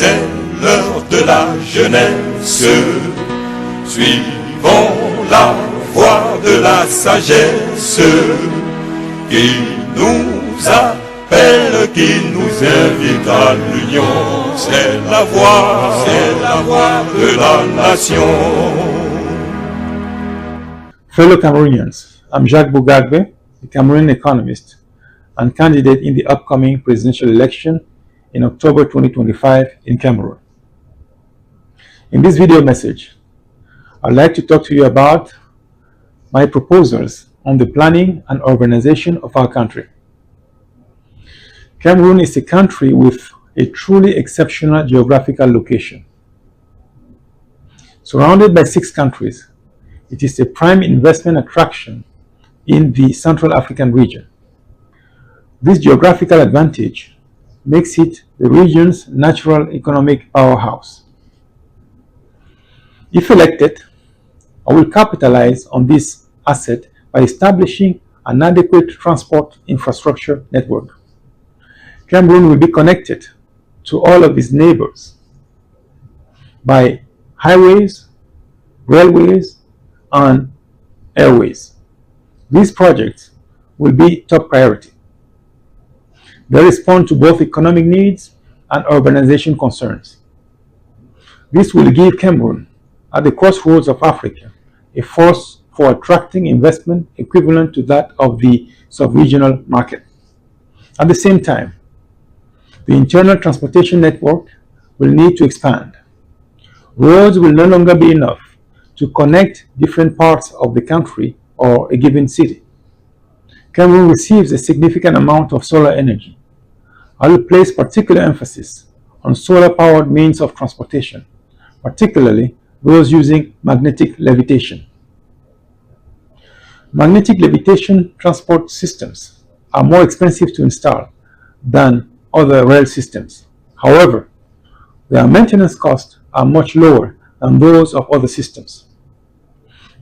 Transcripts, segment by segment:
c'est l'heure de la jeunesse. Suivons la voie de la sagesse qui nous appelle, qui nous invite à l'union. C'est la voie de la nation. Fellow Cameroonians, I'm Jacques Bouhga Hagbe, a Cameroonian economist and candidate in the upcoming presidential election in October 2025 in Cameroon. In this video message, I'd like to talk to you about my proposals on the planning and urbanization of our country. Cameroon is a country with a truly exceptional geographical location. Surrounded by 6 countries, it is a prime investment attraction in the Central African region. This geographical advantage makes it the region's natural economic powerhouse. If elected, I will capitalize on this asset by establishing an adequate transport infrastructure network. Cameroon will be connected to all of its neighbors by highways, railways, and airways. These projects will be top priority. They respond to both economic needs and urbanization concerns. This will give Cameroon, at the crossroads of Africa, a force for attracting investment equivalent to that of the sub-regional market. At the same time, the internal transportation network will need to expand. Roads will no longer be enough to connect different parts of the country or a given city. Cameroon receives a significant amount of solar energy. I will place particular emphasis on solar-powered means of transportation, particularly those using magnetic levitation. Magnetic levitation transport systems are more expensive to install than other rail systems. However, their maintenance costs are much lower than those of other systems.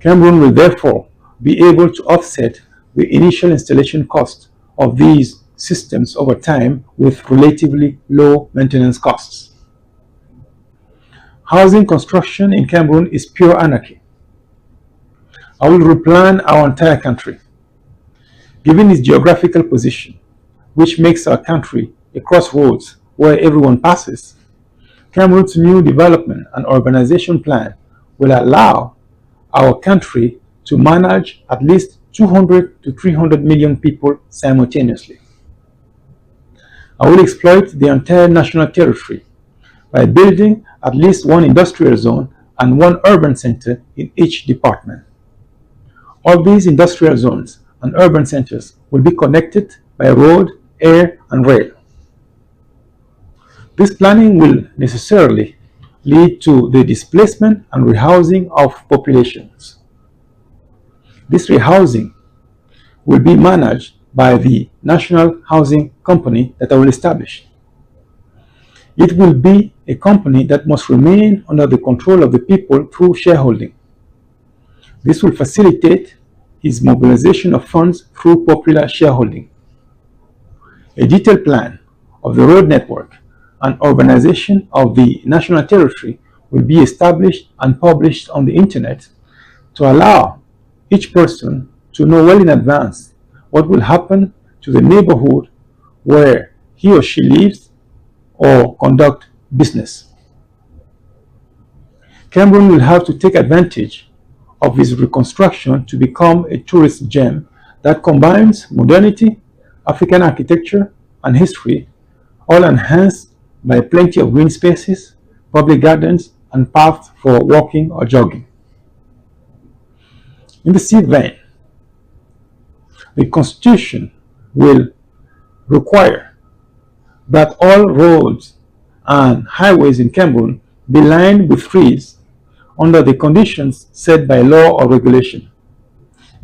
Cameroon will therefore be able to offset the initial installation cost of these systems over time with relatively low maintenance costs. Housing construction in Cameroon is pure anarchy. I will replan our entire country. Given its geographical position, which makes our country a crossroads where everyone passes, Cameroon's new development and urbanization plan will allow our country to manage at least 200 to 300 million people simultaneously. I will exploit the entire national territory by building at least one industrial zone and one urban center in each department. All these industrial zones and urban centers will be connected by road, air, and rail. This planning will necessarily lead to the displacement and rehousing of populations. This rehousing will be managed by the National Housing Company that I will establish. It will be a company that must remain under the control of the people through shareholding. This will facilitate its mobilization of funds through popular shareholding. A detailed plan of the road network and urbanization of the national territory will be established and published on the internet to allow each person to know well in advance what will happen to the neighborhood where he or she lives or conduct business. Cameroon will have to take advantage of its reconstruction to become a tourist gem that combines modernity, African architecture, and history, all enhanced by plenty of green spaces, public gardens, and paths for walking or jogging. In the same vein, the Constitution will require that all roads and highways in Cameroon be lined with trees under the conditions set by law or regulation.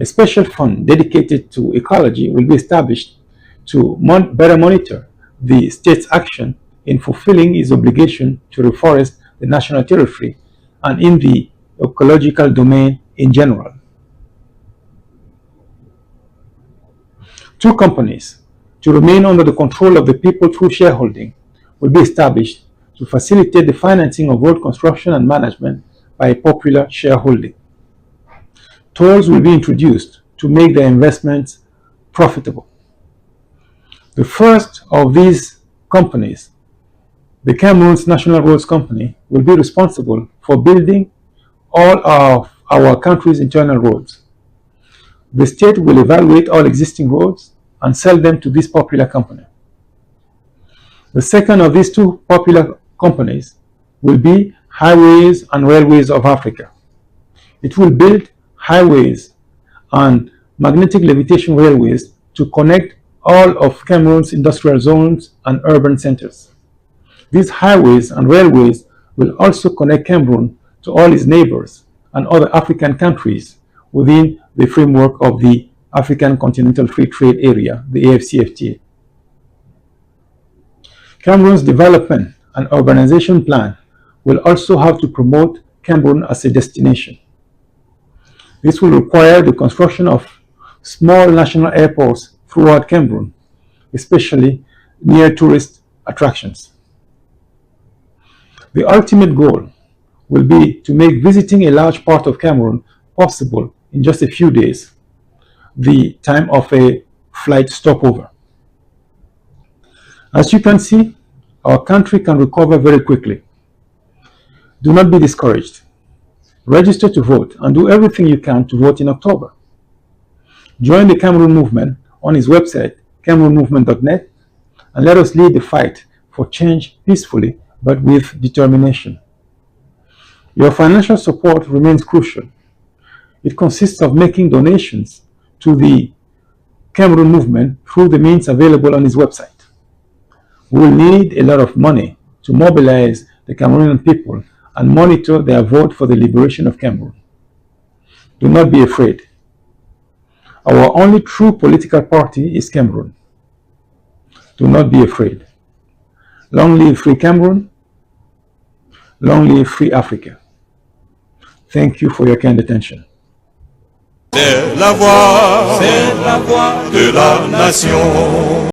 A special fund dedicated to ecology will be established to better monitor the state's action in fulfilling its obligation to reforest the national territory and in the ecological domain in general. 2 companies to remain under the control of the people through shareholding will be established to facilitate the financing of road construction and management by popular shareholding. Tolls will be introduced to make their investments profitable. The first of these companies, the Cameroon's National Roads Company, will be responsible for building all of our country's internal roads. The state will evaluate all existing roads and sell them to this popular company. The second of these two popular companies will be Highways and Railways of Africa. It will build highways and magnetic levitation railways to connect all of Cameroon's industrial zones and urban centers. These highways and railways will also connect Cameroon to all its neighbors and other African countries within the framework of the African Continental Free Trade Area, the AFCFTA. Cameroon's development and urbanization plan will also have to promote Cameroon as a destination. This will require the construction of small national airports throughout Cameroon, especially near tourist attractions. The ultimate goal will be to make visiting a large part of Cameroon possible in just a few days, the time of a flight stopover. As you can see, our country can recover very quickly. Do not be discouraged. Register to vote and do everything you can to vote in October. Join the Cameroon movement on his website, cameroonmovement.net, and let us lead the fight for change peacefully but with determination. Your financial support remains crucial. It consists of making donations to the Cameroon movement through the means available on his website. We will need a lot of money to mobilize the Cameroonian people and monitor their vote for the liberation of Cameroon. Do not be afraid. Our only true political party is Cameroon. Do not be afraid. Long live free Cameroon. Long live free Africa. Thank you for your kind attention. C'est la voix de la nation.